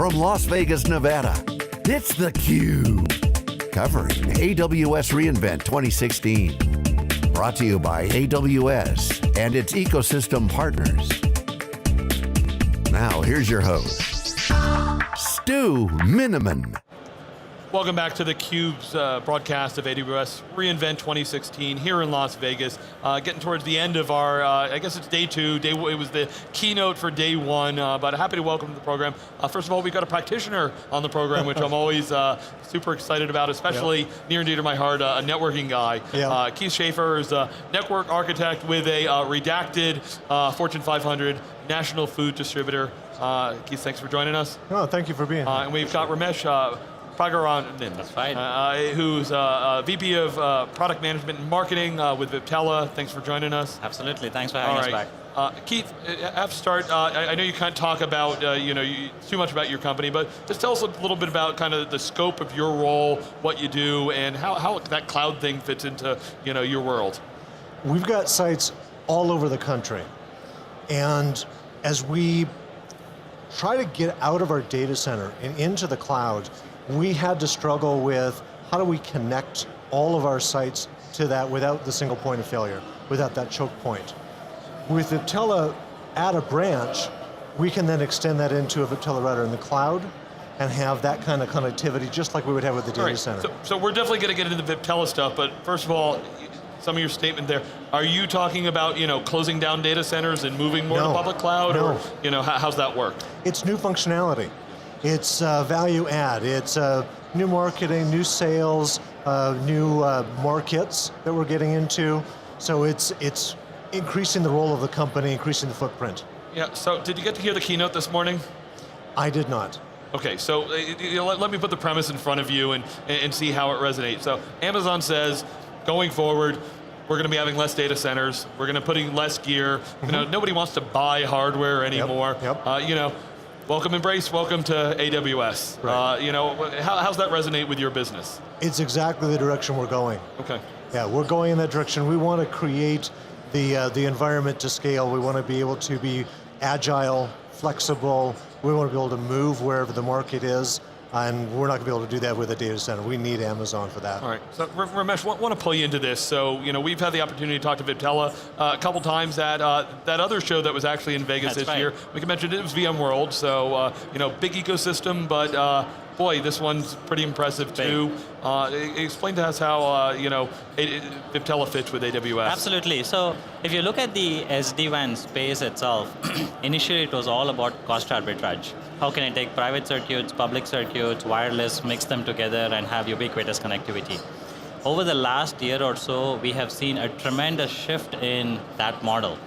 From Las Vegas, Nevada, it's theCUBE. Covering AWS reInvent 2016. Brought to you by AWS and its ecosystem partners. Now, here's your host, Stu Miniman. Welcome back to theCUBE's broadcast of AWS reInvent 2016 here in Las Vegas. Getting towards the end of our, I guess it's day two. It was the keynote for day one, but happy to welcome to the program. First of all, we've got a practitioner on the program, which I'm always super excited about, especially near and dear to my heart, a networking guy. Keith Schafer is a network architect with a redacted Fortune 500 national food distributor. Keith, thanks for joining us. Oh, thank you for being here. And we've got Ramesh, Prabagaran, that's right. Who's VP of Product Management and Marketing with Viptela. Thanks for joining us. Absolutely, thanks for having us back. Keith, I have to start, I know you can't talk about too much about your company, but just tell us a little bit about kind of the scope of your role, what you do, and how that cloud thing fits into your world. We've got sites all over the country, and as we try to get out of our data center and into the cloud, we had to struggle with how do we connect all of our sites to that without the single point of failure, without that choke point. With Viptela at a branch, we can then extend that into a Viptela router in the cloud and have that kind of connectivity just like we would have with the data center. So we're definitely going to get into the Viptela stuff, but first of all, some of your statement there, are you talking about closing down data centers and moving more to public cloud? No. Or how's that work? It's new functionality. It's value add. It's new marketing, new sales, new markets that we're getting into. So it's increasing the role of the company, increasing the footprint. Yeah, so did you get to hear the keynote this morning? I did not. Okay, so let me put the premise in front of you and see how it resonates. So Amazon says, going forward, we're going to be having less data centers, we're going to putting less gear, nobody wants to buy hardware anymore. Welcome Embrace, welcome to AWS. Right. How's that resonate with your business? It's exactly the direction we're going. Okay. Yeah, we're going in that direction. We want to create the environment to scale. We want to be able to be agile, flexible. We want to be able to move wherever the market is. And we're not going to be able to do that with a data center. We need Amazon for that. All right, so Ramesh, want to pull you into this. So, we've had the opportunity to talk to Viptela a couple times at that other show that was actually in Vegas this year. We can mention it was VMworld, so, big ecosystem, but boy, this one's pretty impressive too. Explain to us how, Viptela fits with AWS. Absolutely, so if you look at the SD-WAN space itself, initially it was all about cost arbitrage. How can I take private circuits, public circuits, wireless, mix them together and have ubiquitous connectivity? Over the last year or so, we have seen a tremendous shift in that model.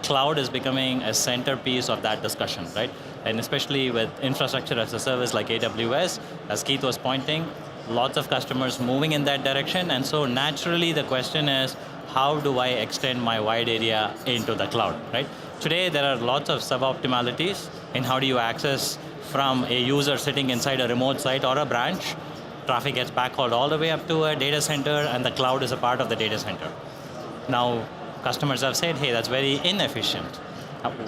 Cloud is becoming a centerpiece of that discussion, right? And especially with infrastructure as a service like AWS, as Keith was pointing, lots of customers moving in that direction, and so naturally the question is, how do I extend my wide area into the cloud, right? Today there are lots of suboptimalities in how do you access from a user sitting inside a remote site or a branch. Traffic gets backhauled all the way up to a data center and the cloud is a part of the data center. Now, customers have said, hey, that's very inefficient.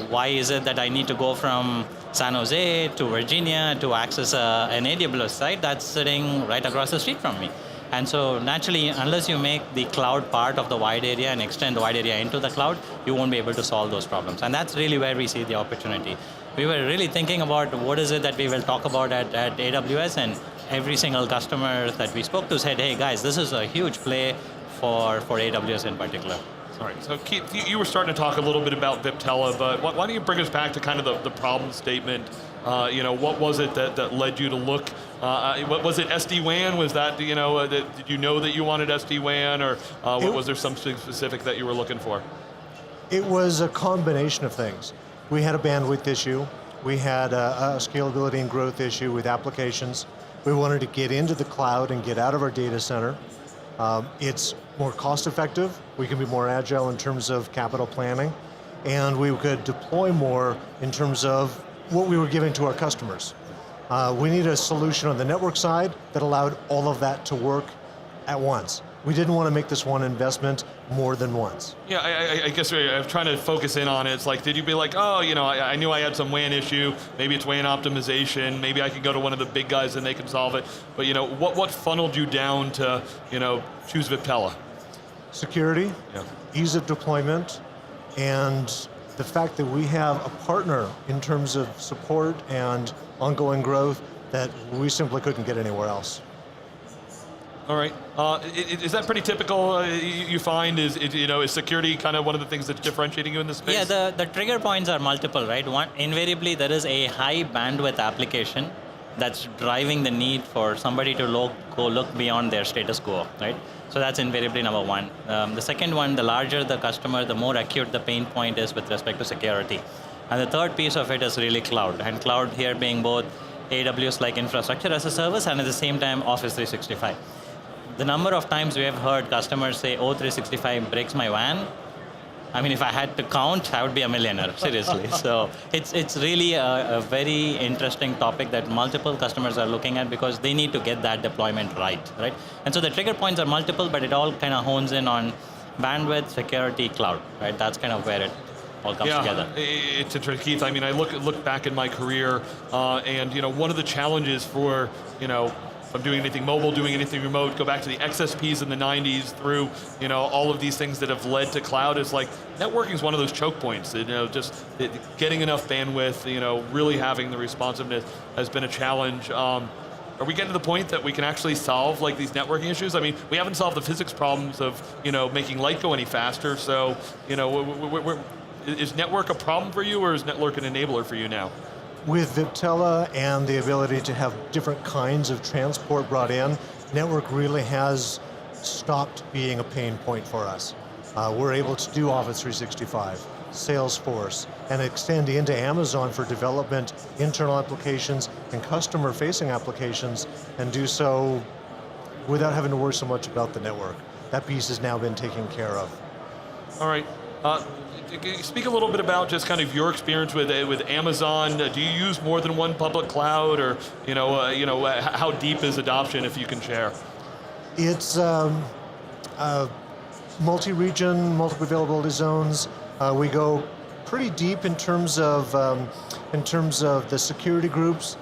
Why is it that I need to go from San Jose to Virginia to access an AWS site that's sitting right across the street from me? And so naturally, unless you make the cloud part of the wide area and extend the wide area into the cloud, you won't be able to solve those problems. And that's really where we see the opportunity. We were really thinking about what is it that we will talk about at AWS, and every single customer that we spoke to said, hey guys, this is a huge play for AWS in particular. All right, so Keith, you were starting to talk a little bit about Viptela, but why don't you bring us back to kind of the problem statement? What was it that led you to look? What was it, SD-WAN? Was that, did you know that you wanted SD-WAN, or was there something specific that you were looking for? It was a combination of things. We had a bandwidth issue. We had a scalability and growth issue with applications. We wanted to get into the cloud and get out of our data center. It's more cost effective. We can be more agile in terms of capital planning. And we could deploy more in terms of what we were giving to our customers. We need a solution on the network side that allowed all of that to work at once. we didn't want to make this one investment more than once. Yeah, I guess I'm trying to focus in on it. It's like, did you be like, oh, I knew I had some WAN issue, maybe it's WAN optimization, maybe I can go to one of the big guys and they can solve it. But what funneled you down to, choose Viptela? Security, ease of deployment, and the fact that we have a partner in terms of support and ongoing growth that we simply couldn't get anywhere else. All right. Is that pretty typical? You find is security kind of one of the things that's differentiating you in this space? Yeah, the trigger points are multiple, right? One, invariably there is a high bandwidth application that's driving the need for somebody to go look beyond their status quo, right? So that's invariably number one. The second one, the larger the customer, the more acute the pain point is with respect to security. And the third piece of it is really cloud, and cloud here being both AWS-like infrastructure as a service and at the same time Office 365. The number of times we have heard customers say, oh, 365 breaks my WAN. I mean, if I had to count, I would be a millionaire, seriously. So it's really a very interesting topic that multiple customers are looking at because they need to get that deployment right? And so the trigger points are multiple, but it all kind of hones in on bandwidth, security, cloud, right? That's kind of where it all comes together. It's interesting, Keith. I mean, I look back in my career, and one of the challenges for if I'm doing anything mobile, doing anything remote, go back to the XSPs in the 90s through, all of these things that have led to cloud is like, networking is one of those choke points. Just getting enough bandwidth, really having the responsiveness has been a challenge. Are we getting to the point that we can actually solve like these networking issues? I mean, we haven't solved the physics problems of, making light go any faster. So, is network a problem for you or is network an enabler for you now? With Viptela and the ability to have different kinds of transport brought in, network really has stopped being a pain point for us. We're able to do Office 365, Salesforce, and extend into Amazon for development, internal applications, and customer-facing applications, and do so without having to worry so much about the network. That piece has now been taken care of. All right. Speak a little bit about just kind of your experience with Amazon. Do you use more than one public cloud, or how deep is adoption, if you can share? It's multi-region, multiple availability zones. We go pretty deep in terms of the security groups.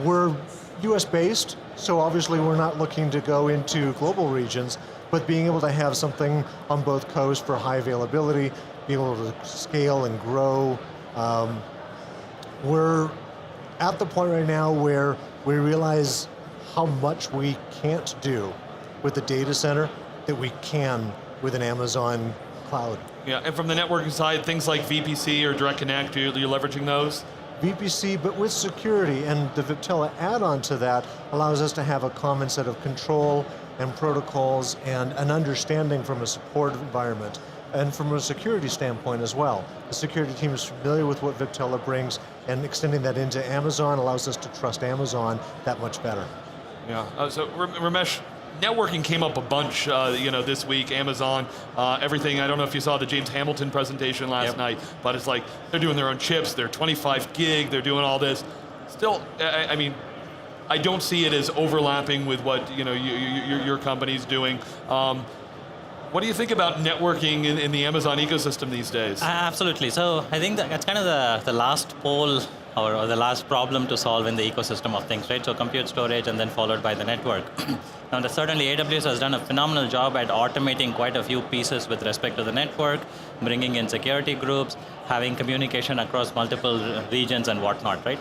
We're U.S. based, so obviously we're not looking to go into global regions. But being able to have something on both coasts for high availability, being able to scale and grow. We're at the point right now where we realize how much we can't do with the data center that we can with an Amazon cloud. Yeah, and from the networking side, things like VPC or Direct Connect, you're leveraging those? VPC, but with security, and the Viptela add-on to that allows us to have a common set of control and protocols and an understanding from a support environment and from a security standpoint as well. The security team is familiar with what Viptela brings, and extending that into Amazon allows us to trust Amazon that much better. Yeah, so Ramesh, networking came up a bunch, this week. Amazon, everything. I don't know if you saw the James Hamilton presentation last night, but it's like they're doing their own chips. They're 25 gig. They're doing all this. Still, I mean, I don't see it as overlapping with what your company's doing. What do you think about networking in the Amazon ecosystem these days? Absolutely. So I think that's kind of the last pole or the last problem to solve in the ecosystem of things, right? So compute, storage, and then followed by the network. Now, certainly AWS has done a phenomenal job at automating quite a few pieces with respect to the network, bringing in security groups, having communication across multiple regions and whatnot, right?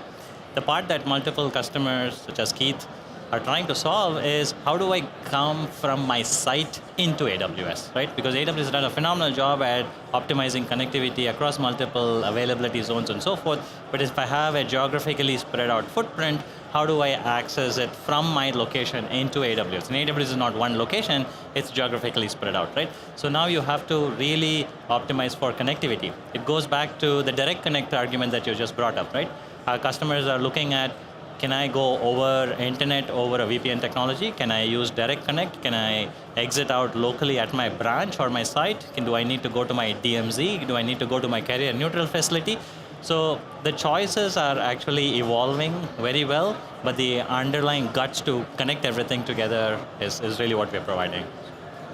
The part that multiple customers, such as Keith, are trying to solve is how do I come from my site into AWS, right? Because AWS has done a phenomenal job at optimizing connectivity across multiple availability zones and so forth. But if I have a geographically spread out footprint, how do I access it from my location into AWS? And AWS is not one location, it's geographically spread out, right? So now you have to really optimize for connectivity. It goes back to the direct connect argument that you just brought up, right? Our customers are looking at, can I go over internet over a VPN technology? Can I use direct connect? Can I exit out locally at my branch or my site? Do I need to go to my DMZ? Do I need to go to my carrier neutral facility? So the choices are actually evolving very well, but the underlying guts to connect everything together is really what we're providing.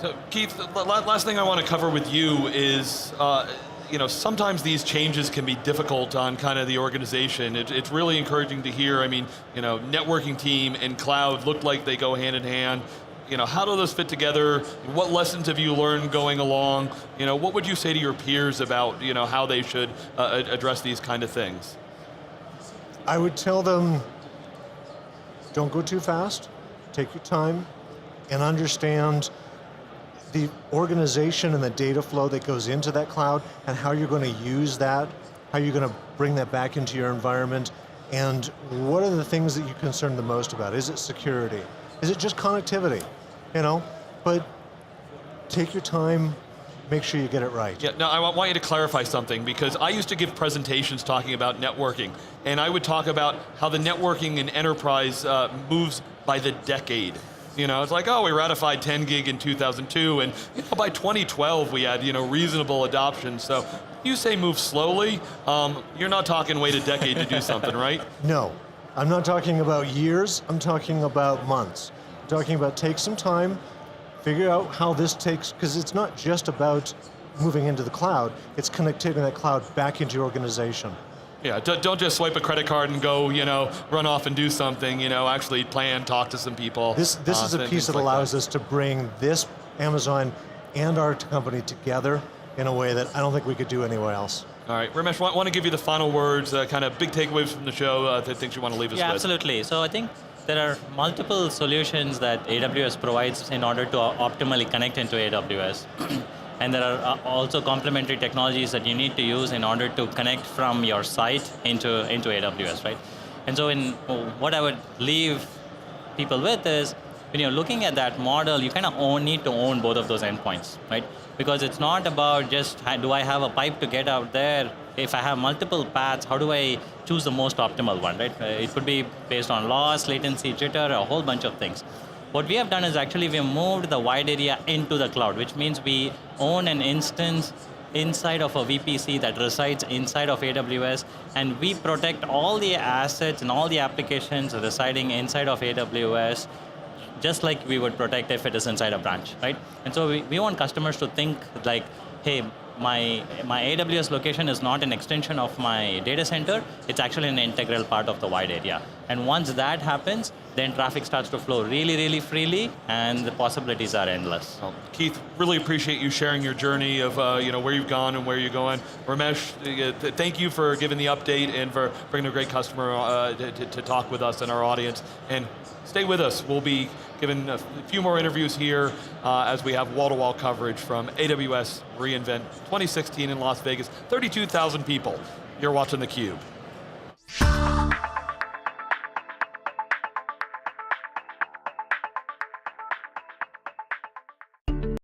So Keith, the last thing I want to cover with you is, sometimes these changes can be difficult on kind of the organization. It's really encouraging to hear. I mean, networking team and cloud look like they go hand in hand. How do those fit together? What lessons have you learned going along? What would you say to your peers about, how they should address these kind of things? I would tell them, don't go too fast, take your time, and understand the organization and the data flow that goes into that cloud and how you're going to use that, how you're going to bring that back into your environment, and what are the things that you're concerned the most about? Is it security? Is it just connectivity? But take your time, make sure you get it right. Yeah, no, I want you to clarify something, because I used to give presentations talking about networking, and I would talk about how the networking in enterprise moves by the decade. It's like, we ratified 10 gig in 2002, and by 2012 we had reasonable adoption. So you say move slowly, you're not talking wait a decade to do something, right? No, I'm not talking about years, I'm talking about months. I'm talking about take some time, figure out how this takes, because it's not just about moving into the cloud, it's connecting that cloud back into your organization. Yeah, don't just swipe a credit card and go, run off and do something, actually plan, talk to some people. This is a piece that allows us to bring this Amazon and our company together in a way that I don't think we could do anywhere else. All right, Ramesh, want to give you the final words, kind of big takeaways from the show, things you want to leave us with. Yeah, absolutely. So I think there are multiple solutions that AWS provides in order to optimally connect into AWS. And there are also complementary technologies that you need to use in order to connect from your site into AWS, right? And so what I would leave people with is, when you're looking at that model, you kind of need to own both of those endpoints, right? Because it's not about just, do I have a pipe to get out there? If I have multiple paths, how do I choose the most optimal one, right? It could be based on loss, latency, jitter, a whole bunch of things. What we have done is actually we have moved the wide area into the cloud, which means we own an instance inside of a VPC that resides inside of AWS, and we protect all the assets and all the applications residing inside of AWS, just like we would protect if it is inside a branch, right? And so we want customers to think like, hey, my AWS location is not an extension of my data center, it's actually an integral part of the wide area. And once that happens, then traffic starts to flow really, really freely, and the possibilities are endless. Well, Keith, really appreciate you sharing your journey of where you've gone and where you're going. Ramesh, thank you for giving the update and for bringing a great customer to talk with us and our audience. And stay with us. We'll be giving a few more interviews here as we have wall-to-wall coverage from AWS reInvent 2016 in Las Vegas. 32,000 people. You're watching theCUBE.